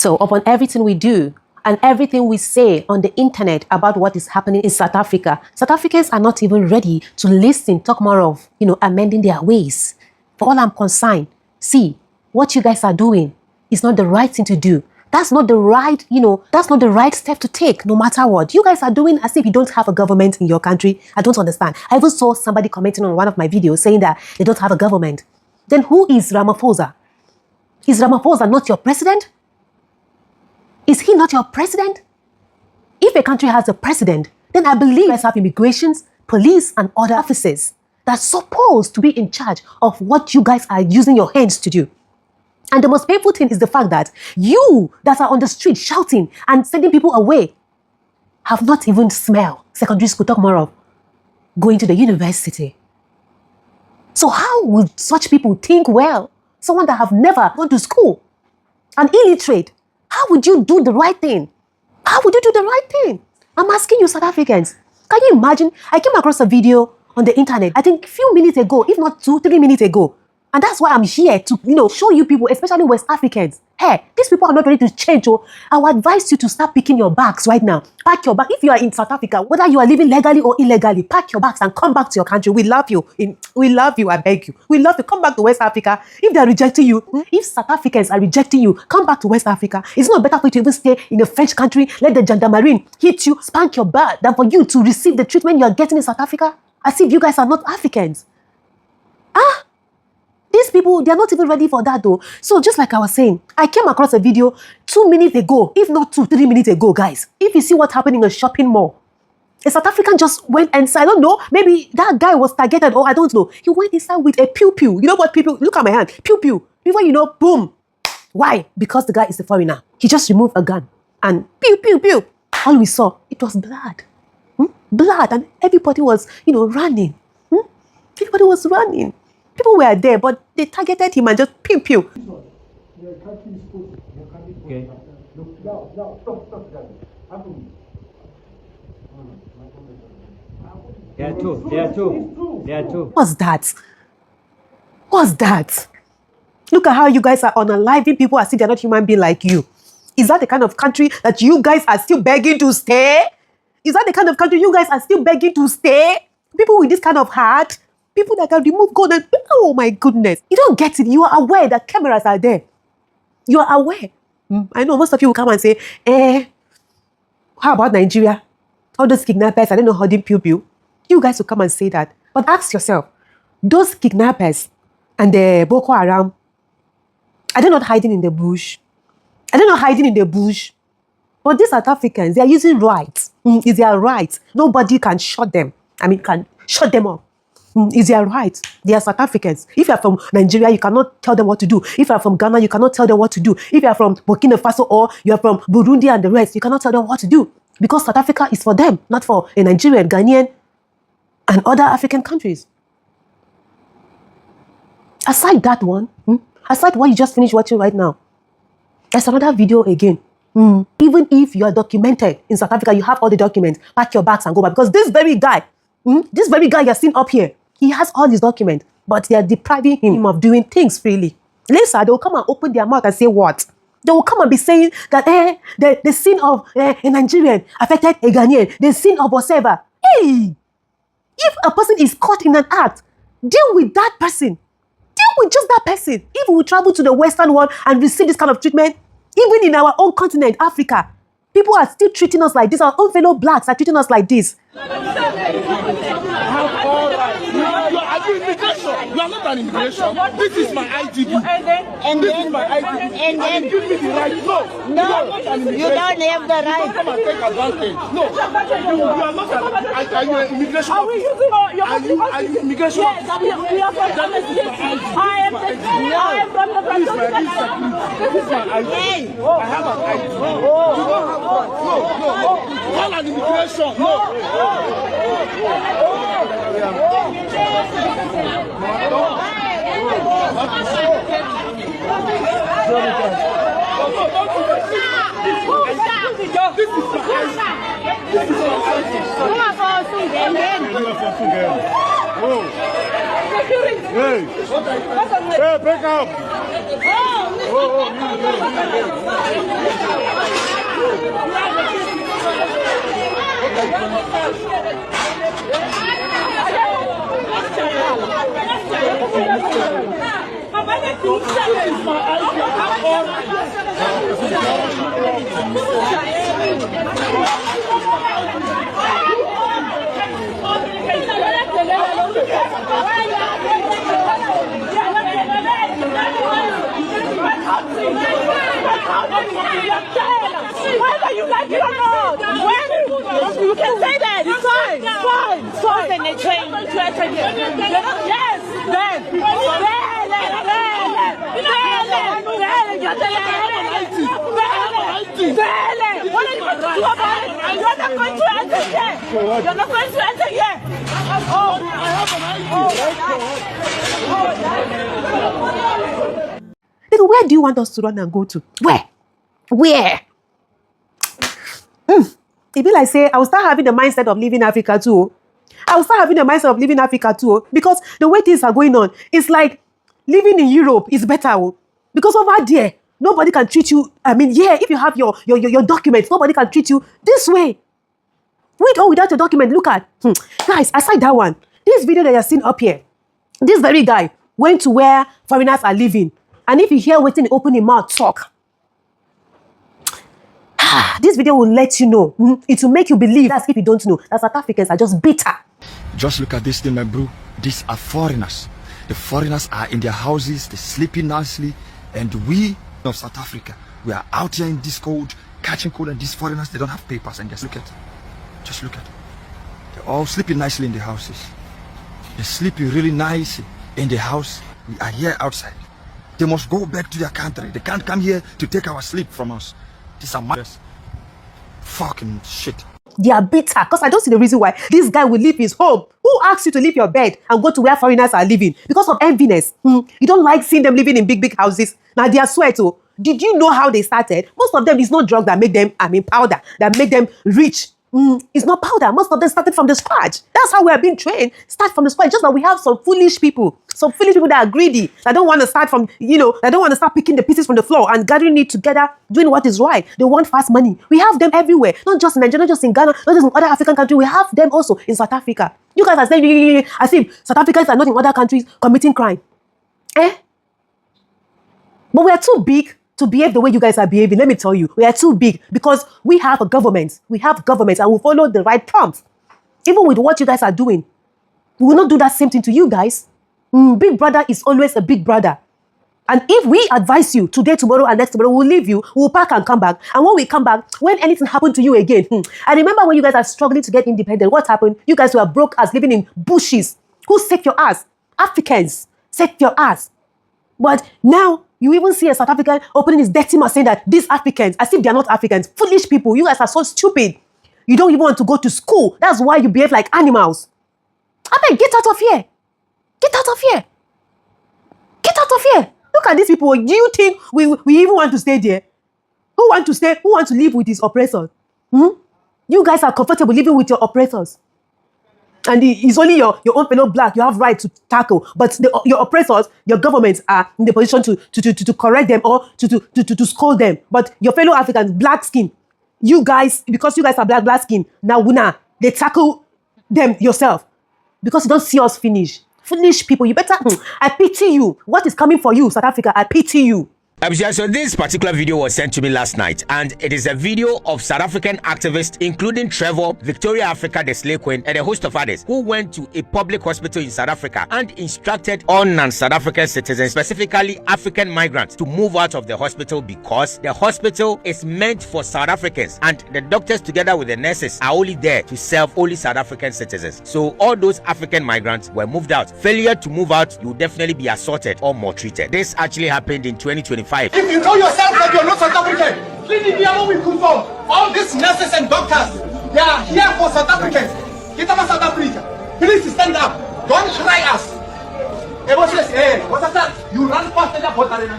So upon everything we do and everything we say on the internet about what is happening in South Africa, South Africans are not even ready to listen, talk more of, amending their ways. For all I'm concerned, see, what you guys are doing is not the right thing to do. That's not the right, that's not the right step to take, no matter what. You guys are doing as if you don't have a government in your country. I don't understand. I even saw somebody commenting on one of my videos saying that they don't have a government. Then who is Ramaphosa? Is Ramaphosa not your president? Is he not your president? If a country has a president, then I believe you guys have immigrations, police, and other officers that's supposed to be in charge of what you guys are using your hands to do. And the most painful thing is the fact that you that are on the street shouting and sending people away have not even smelled secondary school, talk more of going to the university. So how would such people think well? Someone that have never gone to school, an illiterate, how would you do the right thing? How would you do the right thing? I'm asking you, South Africans. Can you imagine? I came across a video on the internet, I think a few minutes ago, if not 2-3 minutes ago. And that's why I'm here to, show you people, especially West Africans. Hey, these people are not ready to change. So I would advise you to start picking your bags right now. Pack your bag. If you are in South Africa, whether you are living legally or illegally, pack your bags and come back to your country. We love you. We love you, I beg you. We love you. Come back to West Africa. If they are rejecting you, if South Africans are rejecting you, come back to West Africa. It's not better for you to even stay in a French country, let the gendarmerie hit you, spank your butt, than for you to receive the treatment you are getting in South Africa? As if you guys are not Africans. These people, they're not even ready for that though. So just like I was saying, I came across a video 2 minutes ago, if not 2-3 minutes ago, guys. If you see what happened in a shopping mall, a South African just went inside. I don't know, maybe that guy was targeted or I don't know. He went inside with a pew-pew. You know what pew-pew? Look at my hand. Pew-pew. Before you know, boom. Why? Because the guy is a foreigner. He just removed a gun and pew-pew-pew. All we saw, it was blood. Blood. And everybody was, running. Everybody was running. People were there, but they targeted him and just pew pew. Okay. There are two. What's that? What's that? Look at how you guys are unaliving people as if they're not human beings like you. Is that the kind of country that you guys are still begging to stay? Is that the kind of country you guys are still begging to stay? People with this kind of heart? People that can remove gold and... Oh my goodness. You don't get it. You are aware that cameras are there. You are aware. I know most of you will come and say, how about Nigeria? All those kidnappers, I don't know how they pew-pew. You guys will come and say that. But ask yourself, those kidnappers and the Boko Haram, are they not hiding in the bush? Are they not hiding in the bush? But these South Africans, they are using rights. It's their right. Nobody can shut them. Can shut them up. It's their right. They are South Africans. If you are from Nigeria, you cannot tell them what to do. If you are from Ghana, you cannot tell them what to do. If you are from Burkina Faso or you are from Burundi and the rest, you cannot tell them what to do. Because South Africa is for them, not for a Nigerian, Ghanaian, and other African countries. Aside that one, aside what you just finished watching right now, there's another video again. Even if you are documented in South Africa, you have all the documents, pack your bags and go back. Because this very guy you're seeing up here, he has all his documents, but they are depriving him of doing things freely. Later, they will come and open their mouth and say what? They will come and be saying that the sin of a Nigerian affected a Ghanaian, the sin of whatever. Hey! If a person is caught in an act, deal with that person. Deal with just that person. If we travel to the Western world and receive this kind of treatment, even in our own continent, Africa, people are still treating us like this. Our own fellow blacks are treating us like this. Are you immigration? You are not an immigration. This is my IDB. This is my IDB. And then give me the right. No, you don't have the right. Come and take advantage. No, you are not an. Are you an immigration? Are we using your? Are you immigration? Yes, we are from the I am from the This is my ID. I have an ID. You don't have one. No. Call an immigration. No. Hey, back up! Whether you like it or not, you can say that. It's fine. Fine. Then they train. Yes. Then. What are you going to do about it? You're not going to enter here. You're not going to enter here. Oh, I have an ID. Nigga, where do you want us to run and go to? Where? It be like say, I will start having the mindset of leaving Africa too. Because the way things are going on, it's like living in Europe is better. Because over there, nobody can treat you. I mean, yeah, if you have your documents, nobody can treat you this way. With or without your document, look at. Guys, aside that one, this video that you're seeing up here, this very guy went to where foreigners are living. And if you hear waiting, open your mouth, talk. This video will let you know. It will make you believe, as if you don't know, that South Africans are just bitter. Just look at this thing, my bro. These are foreigners. The foreigners are in their houses, they're sleeping nicely. And we of South Africa, we are out here in this cold, catching cold, and these foreigners, they don't have papers. And just look at it. They're all sleeping nicely in the houses. They're sleeping really nice in the house. We are here outside. They must go back to their country. They can't come here to take our sleep from us. These are mothers. Fucking shit. They are bitter because I don't see the reason why this guy will leave his home. Who asked you to leave your bed and go to where foreigners are living? Because of enviness. You don't like seeing them living in big houses. Now they are sweat. Oh. Did you know how they started? Most of them is not drug that make them, powder that make them rich. It's not powder. Most of them started from the scratch. That's how we are being trained. Start from the scratch. Just that we have some foolish people that are greedy, that don't want to start from, that don't want to start picking the pieces from the floor and gathering it together, doing what is right. They want fast money. We have them everywhere. Not just in Nigeria, not just in Ghana, not just in other African countries. We have them also in South Africa. You guys are saying, as if South Africans are not in other countries committing crime. But we are too big to behave the way you guys are behaving. Let me tell you, we are too big because we have a government. We have government and we follow the right prompts. Even with what you guys are doing, we will not do that same thing to you guys. Big brother is always a big brother. And if we advise you today, tomorrow, and next tomorrow, we'll leave you, we'll pack and come back. And when we come back, when anything happened to you again, I remember when you guys are struggling to get independent, what happened? You guys were broke as living in bushes. Who saved your ass? Africans saved your ass. But now, you even see a South African opening his dirty mouth saying that these Africans, as if they are not Africans, foolish people, you guys are so stupid. You don't even want to go to school. That's why you behave like animals. I mean, get out of here. Get out of here. Get out of here. Look at these people. Do you think we even want to stay there? Who want to stay? Who want to live with his oppressors? You guys are comfortable living with your oppressors. And it's only your own fellow black you have right to tackle. But your oppressors, your governments are in the position to correct them or to scold them. But your fellow Africans, black skin, you guys, because you guys are black skin, now they tackle them yourself. Because you don't see us finish. Foolish people, you better, I pity you. What is coming for you, South Africa? I pity you. So this particular video was sent to me last night, and it is a video of South African activists, including Trevor, Victoria Africa, the Slay Queen, and a host of others, who went to a public hospital in South Africa and instructed all non-South African citizens, specifically African migrants, to move out of the hospital because the hospital is meant for South Africans, and the doctors together with the nurses are only there to serve only South African citizens. So all those African migrants were moved out. Failure to move out, you will definitely be assaulted or maltreated. This actually happened in 2025. If you know yourself that you're not South African, please be able to confirm. All these nurses and doctors, they are here for South Africans. Get up South Africa. Please stand up. Don't try us. What's that? You run faster than what I am.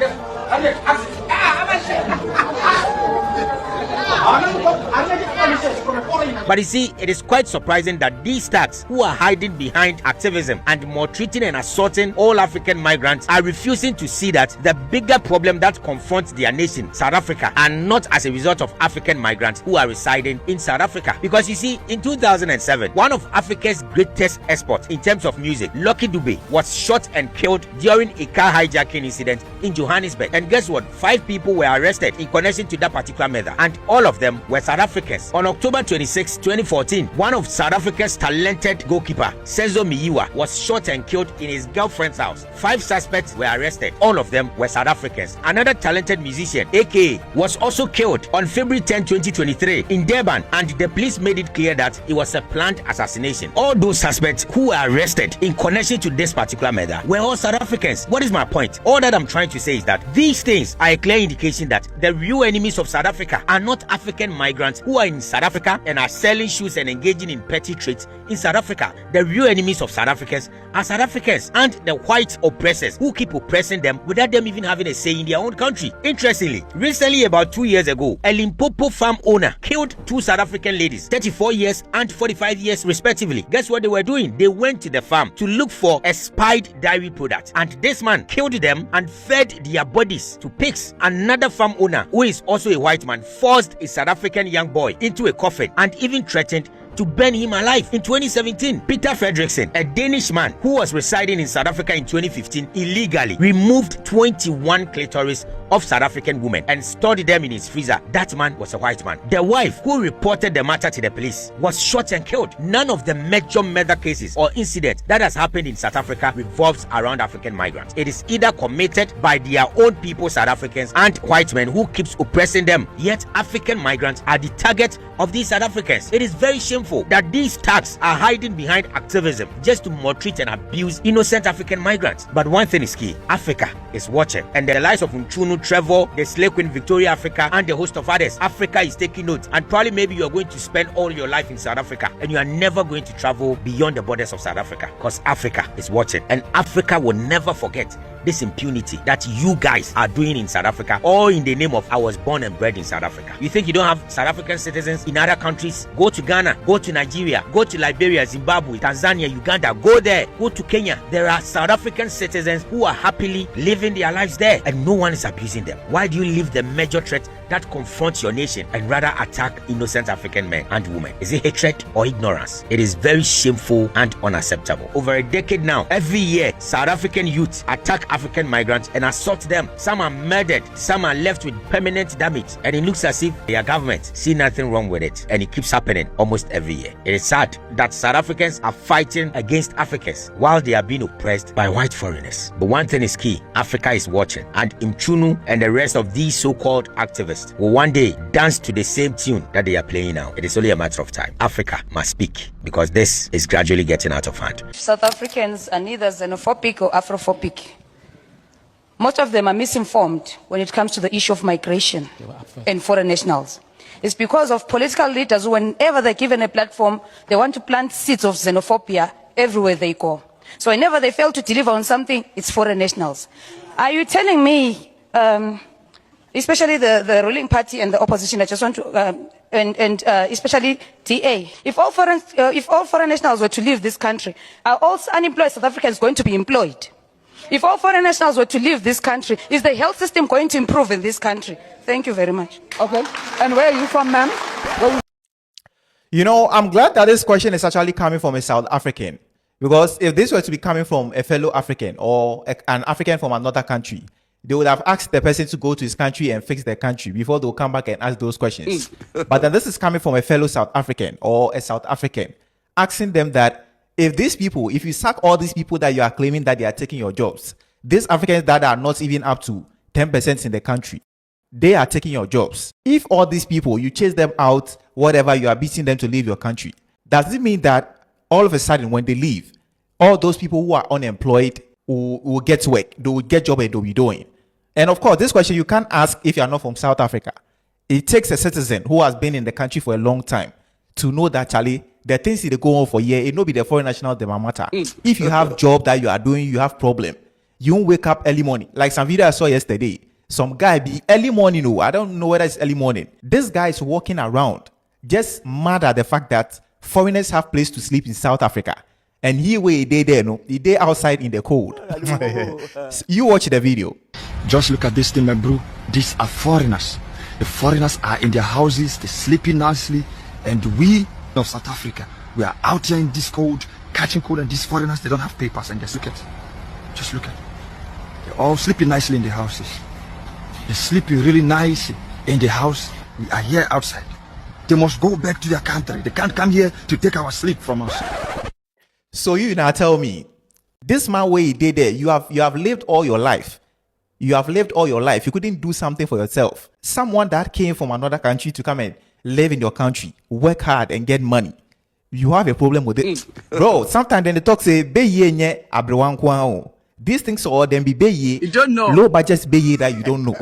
But you see, it is quite surprising that these thugs who are hiding behind activism and maltreating and assaulting all African migrants are refusing to see that the bigger problem that confronts their nation, South Africa, are not as a result of African migrants who are residing in South Africa. Because you see, in 2007, one of Africa's greatest exports in terms of music, Lucky Dube, was shot and killed during a car hijacking incident in Johannesburg. And guess what? 5 people were arrested in connection to that particular murder, and all of them were South Africans. On October 26, 2014, one of South Africa's talented goalkeeper, Senzo Miyiwa, was shot and killed in his girlfriend's house. 5 suspects were arrested. All of them were South Africans. Another talented musician, AKA, was also killed on February 10, 2023 in Durban, and the police made it clear that it was a planned assassination. All those suspects who were arrested in connection to this particular murder were all South Africans. What is my point? All that I'm trying to say is that these things are a clear indication that the real enemies of South Africa are not African migrants who are in South Africa and are selling shoes and engaging in petty trades in South Africa. The real enemies of South Africans are South Africans and the white oppressors who keep oppressing them without them even having a say in their own country. Interestingly, recently, about 2 years ago, a Limpopo farm owner killed 2 South African ladies, 34 years and 45 years respectively. Guess what they were doing? They went to the farm to look for expired dairy products, and this man killed them and fed their bodies to pigs. Another farm owner, who is also a white man, forced a South African young boy into a coffin and even threatened to burn him alive. In 2017, Peter Fredrickson, a Danish man who was residing in South Africa in 2015, illegally removed 21 clitoris of South African women and stored them in his freezer. That man was a white man. The wife, who reported the matter to the police, was shot and killed. None of the major murder cases or incidents that has happened in South Africa revolves around African migrants. It is either committed by their own people, South Africans, and white men who keeps oppressing them. Yet African migrants are the target of these South Africans. It is very shameful that these thugs are hiding behind activism just to maltreat and abuse innocent African migrants. But one thing is key: Africa is watching, and the lives of Mchunu, Trevor, the Slay Queen, Victoria Africa, and a host of others, Africa is taking note. And probably maybe you are going to spend all your life in South Africa and you are never going to travel beyond the borders of South Africa, because Africa is watching, and Africa will never forget this impunity that you guys are doing in South Africa, all in the name of I was born and bred in South Africa. You think you don't have South African citizens in other countries? Go to Ghana, go to Nigeria, go to Liberia, Zimbabwe, Tanzania, Uganda, go there, go to Kenya. There are South African citizens who are happily living their lives there and no one is abusing them. Why do you leave the major threat that confronts your nation and rather attack innocent African men and women? Is it hatred or ignorance? It is very shameful and unacceptable. Over a decade now, every year, South African youth attack African migrants and assault them. Some are murdered, some are left with permanent damage, and it looks as if their government see nothing wrong with it, and it keeps happening almost every year. It is sad that South Africans are fighting against Africans while they are being oppressed by white foreigners. But one thing is key: Africa is watching, and Mchunu and the rest of these so-called activists will one day dance to the same tune that they are playing now. It is only a matter of time. Africa must speak, because this is gradually getting out of hand. South Africans are neither xenophobic or Afrophobic. Most of them are misinformed when it comes to the issue of migration and foreign nationals. It's because of political leaders who, whenever they're given a platform, they want to plant seeds of xenophobia everywhere they go. So whenever they fail to deliver on something, it's foreign nationals. Are you telling me, especially the ruling party and the opposition, I just want to, especially DA, if all foreign nationals were to leave this country, are all unemployed South Africans going to be employed? If all foreign nationals were to leave this country, is the health system going to improve in this country? Thank you very much. Okay. And where are you from, ma'am? You know, I'm glad that this question is actually coming from a South African, because if this were to be coming from a fellow African or an African from another country, they would have asked the person to go to his country and fix their country before they'll come back and ask those questions. But then this is coming from a fellow South African or a South African, asking them that if these people, if you sack all these people that you are claiming that they are taking your jobs, these Africans that are not even up to 10% in the country, they are taking your jobs. If all these people, you chase them out, whatever, you are beating them to leave your country, does it mean that all of a sudden when they leave, all those people who are unemployed will get to work, they will get job and they'll be doing? And of course, this question you can't ask if you are not from South Africa. It takes a citizen who has been in the country for a long time to know that, Charlie, the things they go on for a year, it no be the foreign national they matter. If you have job that you are doing, you have problem. You won't wake up early morning. Like some video I saw yesterday, some guy be early morning. I don't know whether it's early morning. This guy is walking around just mad at the fact that foreigners have place to sleep in South Africa. And he where they there, no, they outside in the cold. You watch the video. Just look at this thing, my bro. These are foreigners. The foreigners are in their houses, they're sleeping nicely, and we of South Africa, we are out here in this cold, catching cold, and these foreigners, they don't have papers. And just look at, they're all sleeping nicely in the houses. They're sleeping really nice in the house. We are here outside. They must go back to their country. They can't come here to take our sleep from us. So you now tell me, this man where he did there, you have lived all your life. You have lived all your life. You couldn't do something for yourself. Someone that came from another country to come and live in your country, work hard and get money. You have a problem with it. Bro, sometimes then they talk say, these things all then be you don't know. Low budget that you don't know.